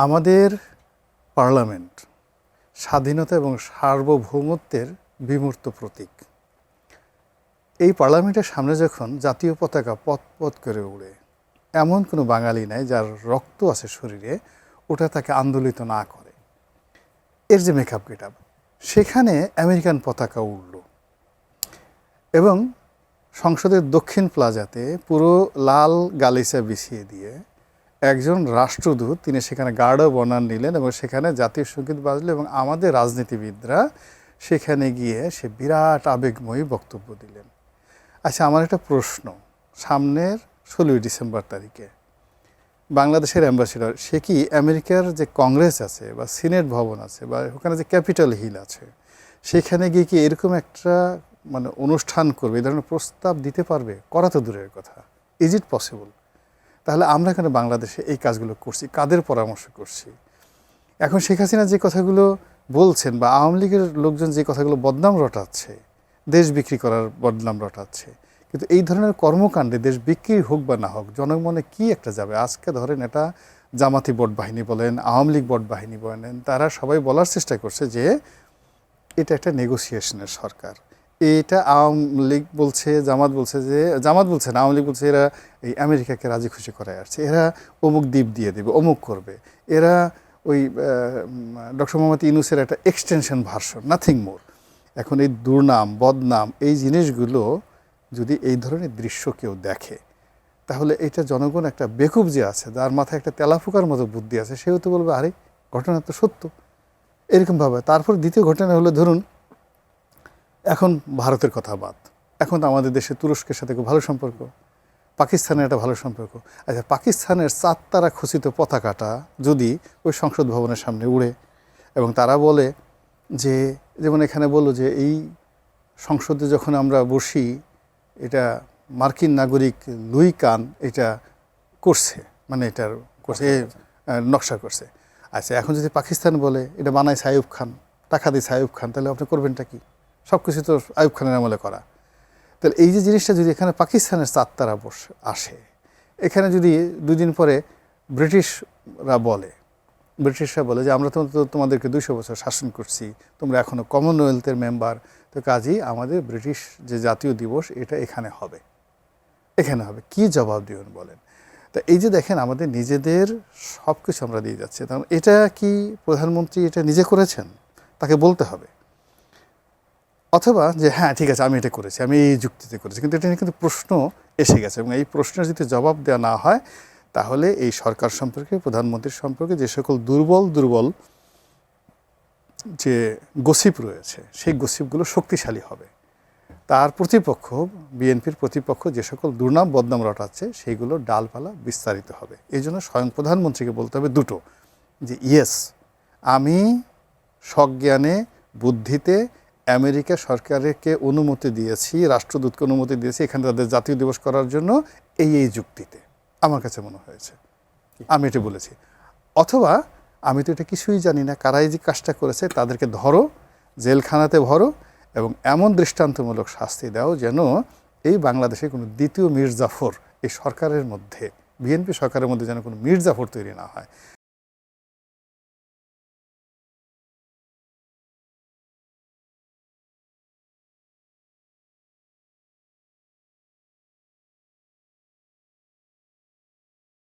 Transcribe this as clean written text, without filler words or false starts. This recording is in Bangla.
আমাদের পার্লামেন্ট স্বাধীনতা এবং সার্বভৌমত্বের বিমূর্ত প্রতীক। এই পার্লামেন্টের সামনে যখন জাতীয় পতাকা পথ করে উড়ে, এমন কোনো বাঙালি নাই যার রক্ত আছে শরীরে ওটা তাকে আন্দোলিত না করে। এর যে মেকআপ গেটআপ, সেখানে আমেরিকান পতাকা উড়ল এবং সংসদের দক্ষিণ প্লাজাতে পুরো লাল গালিচা বিছিয়ে দিয়ে একজন রাষ্ট্রদূত তিনি সেখানে গার্ড অব অনার নিলেন এবং সেখানে জাতীয় সঙ্গীত বাজলো এবং আমাদের রাজনীতিবিদরা সেখানে গিয়ে সে বিরাট আবেগময়ী বক্তব্য দিলেন। আচ্ছা, আমার একটা প্রশ্ন, সামনের 16 ডিসেম্বর তারিখে বাংলাদেশের অ্যাম্বাসেডর সে কি আমেরিকার যে কংগ্রেস আছে বা সিনেট ভবন আছে বা ওখানে যে ক্যাপিটাল হিল আছে সেখানে গিয়ে কি এরকম একটা অনুষ্ঠান করবে, এই ধরনের প্রস্তাব দিতে পারবে? করা তো দূরের কথা, ইজ ইট পসিবল? তাহলে আমরা এখানে বাংলাদেশে এই কাজগুলো করছি, কাদের পরামর্শ করছি? এখন শেখ হাসিনা যে কথাগুলো বলছেন বা আওয়ামী লীগের লোকজন যে কথাগুলো বদনাম রটাচ্ছে, দেশ বিক্রি করার বদনাম রটাচ্ছে, কিন্তু এই ধরনের কর্মকাণ্ডে দেশ বিক্রি হোক বা না হোক জনমনে কি একটা যাবে? আজকে ধরেন এটা জামাতি বট বাহিনী বলেন, আওয়ামী লীগ বট বাহিনী বলেন, তারা সবাই বলার চেষ্টা করছে যে এটা একটা নেগোসিয়েশনের সরকার। এটা আওয়ামী লীগ বলছে, জামাত বলছে যে, জামাত বলছে না, আওয়ামী লীগ বলছে এরা এই আমেরিকাকে রাজি খুশি করায় আসছে, এরা অমুক দ্বীপ দিয়ে দেবে, অমুক করবে, এরা ওই ডক্টর মোহাম্মদ ইউনূসের একটা এক্সটেনশন ভার্সন, নাথিং মোর। এখন এই দুর্নাম বদনাম এই জিনিসগুলো যদি এই ধরনের দৃশ্য কেউ দেখে, তাহলে এটা জনগণ একটা বেকুব যে আছে, যার মাথায় একটা তেলাফুকার মতো বুদ্ধি আছে, সেও তো বলবে আরে ঘটনা তো সত্য, এরকমভাবে। তারপর দ্বিতীয় ঘটনা হলো, ধরুন এখন ভারতের কথা বাদ, এখন তো আমাদের দেশে তুরস্কের সাথে খুব ভালো সম্পর্ক, পাকিস্তানের একটা ভালো সম্পর্ক। আচ্ছা, পাকিস্তানের 4 তারা খচিত পতাকাটা যদি ওই সংসদ ভবনের সামনে উড়ে এবং তারা বলে যে, যেমন এখানে বললো যে এই সংসদে যখন আমরা বসি এটা মার্কিন নাগরিক লুই কান এটা করছে, এটার করছে, নকশা করছে। আচ্ছা, এখন যদি পাকিস্তান বলে এটা বানায় আইয়ুব খান, টাকা দিয়েছে আইয়ুব খান, তাহলে আপনি করবেনটা কি? সব কিছু তো আইয়ুব খানের আমলে করা। তাহলে এই যে জিনিসটা যদি এখানে পাকিস্তানের 4 তারা আসে, এখানে যদি 2 দিন পরে ব্রিটিশরা বলে যে আমরা তো তোমাদেরকে 200 বছর শাসন করছি, তোমরা এখনও কমনওয়েলথের মেম্বার, তো কাজেই আমাদের ব্রিটিশ যে জাতীয় দিবস এটা এখানে হবে, কি জবাব দিবেন বলেন? তা এই যে দেখেন আমাদের নিজেদের সব কিছু আমরা দিয়ে যাচ্ছি। তখন এটা কি প্রধানমন্ত্রী এটা নিজে করেছেন? তাকে বলতে হবে। অথবা যে হ্যাঁ ঠিক আছে, আমি এটা করেছি, আমি এই যুক্তিতে করেছি, কিন্তু এটা নিয়ে কিন্তু প্রশ্ন এসে গেছে এবং এই প্রশ্নের যদি জবাব দেওয়া না হয়, তাহলে এই সরকার সম্পর্কে, প্রধানমন্ত্রীর সম্পর্কে যে সকল দুর্বল যে গসিপ রয়েছে, সেই গসিপগুলো শক্তিশালী হবে। তার প্রতিপক্ষ, বিএনপির প্রতিপক্ষ যে সকল দুর্নাম বদনাম রটাচ্ছে, সেইগুলো ডালপালা বিস্তারিত হবে। এই জন্য স্বয়ং প্রধানমন্ত্রীকে বলতে হবে দুটো, যে ইয়েস, আমি সজ্ঞানে বুদ্ধিতে আমেরিকা সরকারকে অনুমতি দিয়েছি, রাষ্ট্রদূতকে অনুমতি দিয়েছি এখানে তাদের জাতীয় দিবস করার জন্য, এই যুক্তিতে আমার কাছে মনে হয়েছে, আমি এটা বলেছি। অথবা আমি তো এটা কিছুই জানি না, কারাই যে কাজটা করেছে তাদেরকে ধরো, জেলখানাতে ভরো এবং এমন দৃষ্টান্তমূলক শাস্তি দাও যেন এই বাংলাদেশে কোনো দ্বিতীয় মীর জাফর এই সরকারের মধ্যে, বিএনপি সরকারের মধ্যে যেন কোনো মীর জাফর তৈরি না হয়।